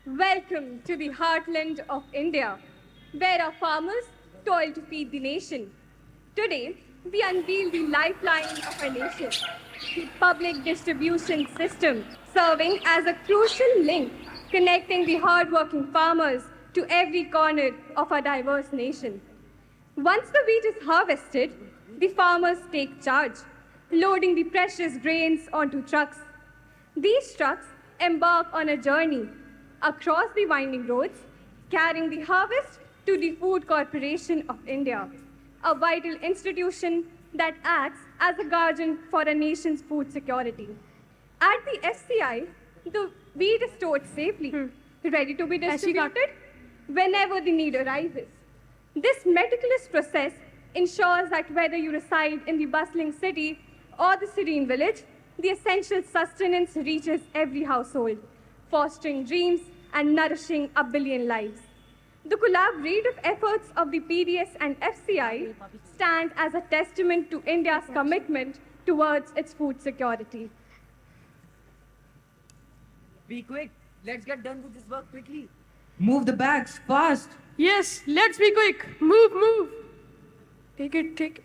Welcome to the heartland of India, where our farmers toil to feed the nation. Today, we unveil the lifeline of our nation, the public distribution system, serving as a crucial link connecting the hardworking farmers to every corner of our diverse nation. Once the wheat is harvested, the farmers take charge, loading the precious grains onto trucks. These trucks embark on a journey across the winding roads, carrying the harvest to the Food Corporation of India, a vital institution that acts as a guardian for a nation's food security. At the FCI, the wheat is stored safely, ready to be distributed whenever the need arises. This meticulous process ensures that whether you reside in the bustling city or the serene village, the essential sustenance reaches every household, fostering dreams and nourishing a billion lives. The collaborative efforts of the PDS and FCI stand as a testament to India's commitment towards its food security. Be quick. Let's get done with this work quickly. Move the bags, fast! Yes, let's be quick. Move, move. Take it.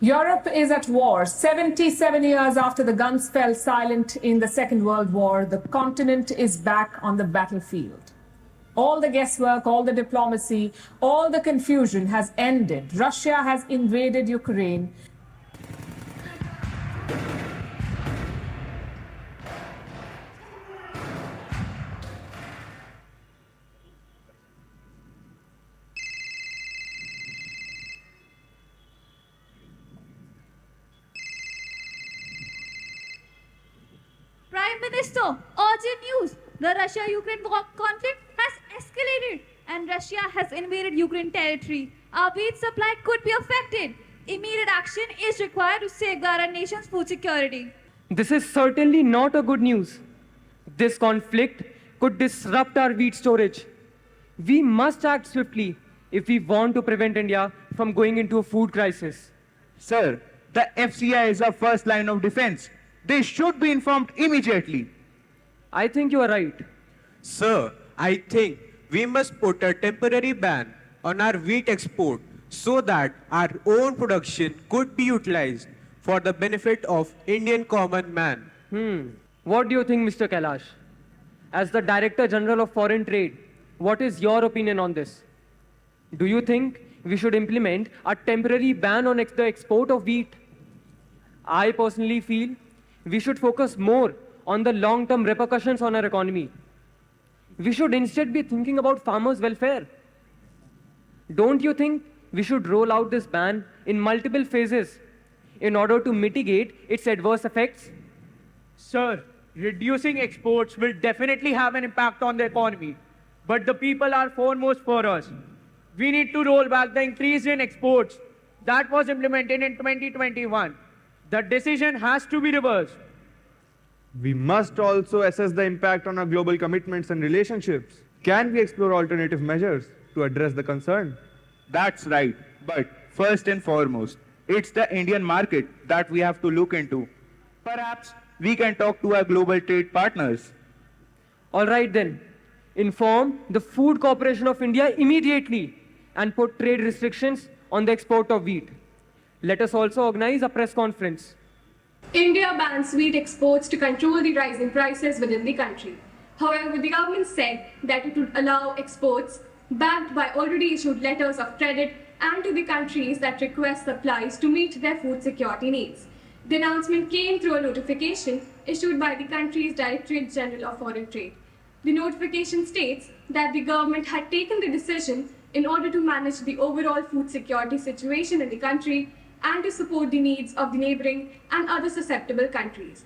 Europe is at war. 77 years after the guns fell silent in the Second World War, the continent is back on the battlefield. All the guesswork, all the diplomacy, all the confusion has ended. Russia has invaded Ukraine. Prime Minister, urgent news. The Russia-Ukraine conflict has escalated and Russia has invaded Ukraine territory. Our wheat supply could be affected. Immediate action is required to safeguard our nation's food security. This is certainly not a good news. This conflict could disrupt our wheat storage. We must act swiftly if we want to prevent India from going into a food crisis. Sir, the FCI is our first line of defense. They should be informed immediately. I think you are right. Sir, I think we must put a temporary ban on our wheat export so that our own production could be utilized for the benefit of Indian common man. What do you think, Mr. Kailash? As the Director General of Foreign Trade, what is your opinion on this? Do you think we should implement a temporary ban on the export of wheat? I personally feel we should focus more on the long-term repercussions on our economy. We should instead be thinking about farmers' welfare. Don't you think we should roll out this ban in multiple phases in order to mitigate its adverse effects? Sir, reducing exports will definitely have an impact on the economy. But the people are foremost for us. We need to roll back the increase in exports that was implemented in 2021. The decision has to be reversed. We must also assess the impact on our global commitments and relationships. Can we explore alternative measures to address the concern? That's right. But first and foremost, it's the Indian market that we have to look into. Perhaps we can talk to our global trade partners. All right then, inform the Food Corporation of India immediately and put trade restrictions on the export of wheat. Let us also organize a press conference. India bans wheat exports to control the rising prices within the country. However, the government said that it would allow exports backed by already issued letters of credit and to the countries that request supplies to meet their food security needs. The announcement came through a notification issued by the country's Directorate General of Foreign Trade. The notification states that the government had taken the decision in order to manage the overall food security situation in the country and to support the needs of the neighboring and other susceptible countries.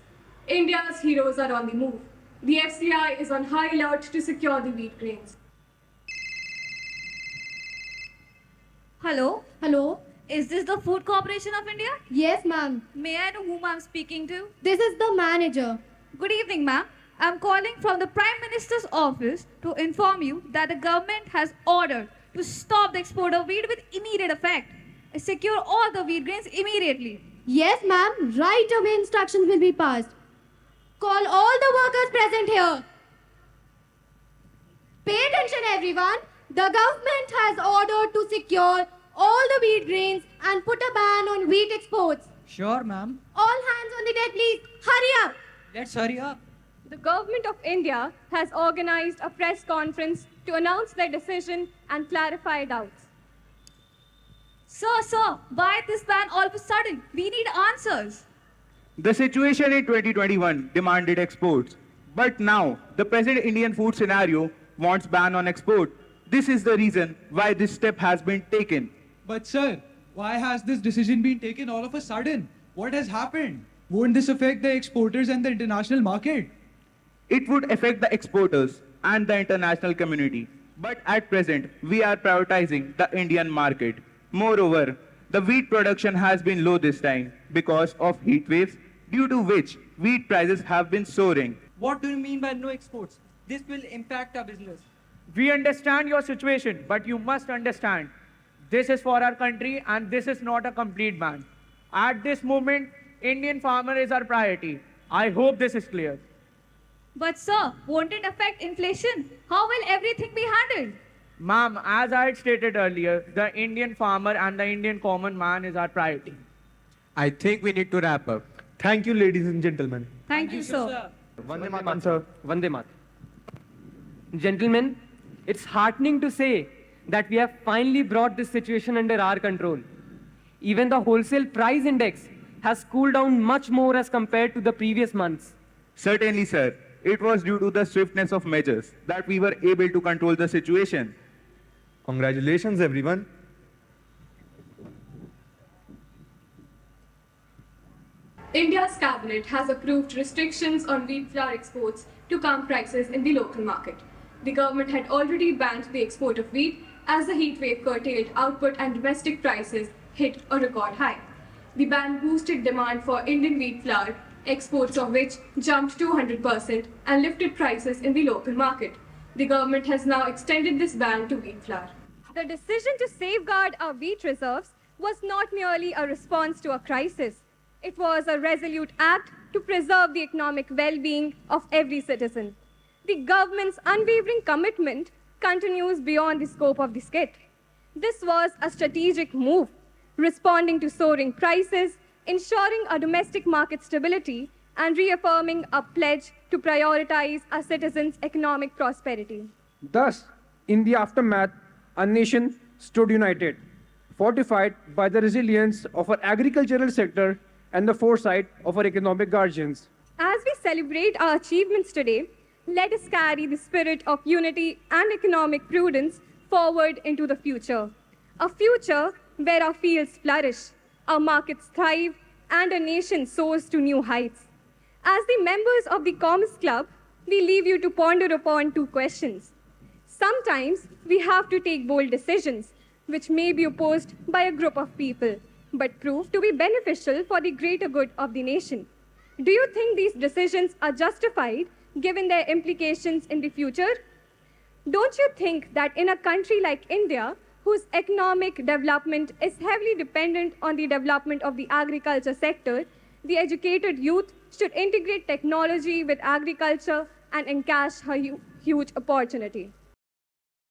India's heroes are on the move. The FCI is on high alert to secure the wheat grains. Hello? Hello? Is this the Food Corporation of India? Yes, ma'am. May I know whom I'm speaking to? This is the manager. Good evening, ma'am. I'm calling from the Prime Minister's office to inform you that the government has ordered to stop the export of wheat with immediate effect. Secure all the wheat grains immediately. Yes, ma'am. Right away instructions will be passed. Call all the workers present here. Pay attention, everyone. The government has ordered to secure all the wheat grains and put a ban on wheat exports. Sure, ma'am. All hands on the deck, please. Hurry up. Let's hurry up. The Government of India has organized a press conference to announce their decision and clarify doubts. Sir, why this ban all of a sudden? We need answers. The situation in 2021 demanded exports, but now the present Indian food scenario wants ban on export. This is the reason why this step has been taken. But sir, why has this decision been taken all of a sudden? What has happened? Won't this affect the exporters and the international market? It would affect the exporters and the international community. But at present, we are prioritizing the Indian market. Moreover, the wheat production has been low this time because of heat waves, due to which wheat prices have been soaring. What do you mean by no exports? This will impact our business. We understand your situation, but you must understand, this is for our country and this is not a complete ban. At this moment, Indian farmer is our priority. I hope this is clear. But sir, won't it affect inflation? How will everything be handled? Ma'am, as I had stated earlier, the Indian farmer and the Indian common man is our priority. I think we need to wrap up. Thank you, ladies and gentlemen. Thank you, sir. Vande Mataram, sir. Vande Mataram. Gentlemen, it's heartening to say that we have finally brought this situation under our control. Even the wholesale price index has cooled down much more as compared to the previous months. Certainly, sir. It was due to the swiftness of measures that we were able to control the situation. Congratulations, everyone. India's cabinet has approved restrictions on wheat flour exports to calm prices in the local market. The government had already banned the export of wheat as the heat wave curtailed output and domestic prices hit a record high. The ban boosted demand for Indian wheat flour, exports of which jumped 200% and lifted prices in the local market. The government has now extended this ban to wheat flour. The decision to safeguard our wheat reserves was not merely a response to a crisis. It was a resolute act to preserve the economic well-being of every citizen. The government's unwavering commitment continues beyond the scope of the skit. This was a strategic move, responding to soaring prices, ensuring a domestic market stability, and reaffirming a pledge to prioritize our citizens' economic prosperity. Thus, in the aftermath, our nation stood united, fortified by the resilience of our agricultural sector and the foresight of our economic guardians. As we celebrate our achievements today, let us carry the spirit of unity and economic prudence forward into the future. A future where our fields flourish, our markets thrive, and a nation soars to new heights. As the members of the Commerce Club, we leave you to ponder upon two questions. Sometimes we have to take bold decisions, which may be opposed by a group of people, but prove to be beneficial for the greater good of the nation. Do you think these decisions are justified given their implications in the future? Don't you think that in a country like India, whose economic development is heavily dependent on the development of the agriculture sector, the educated youth should integrate technology with agriculture and encash a huge opportunity?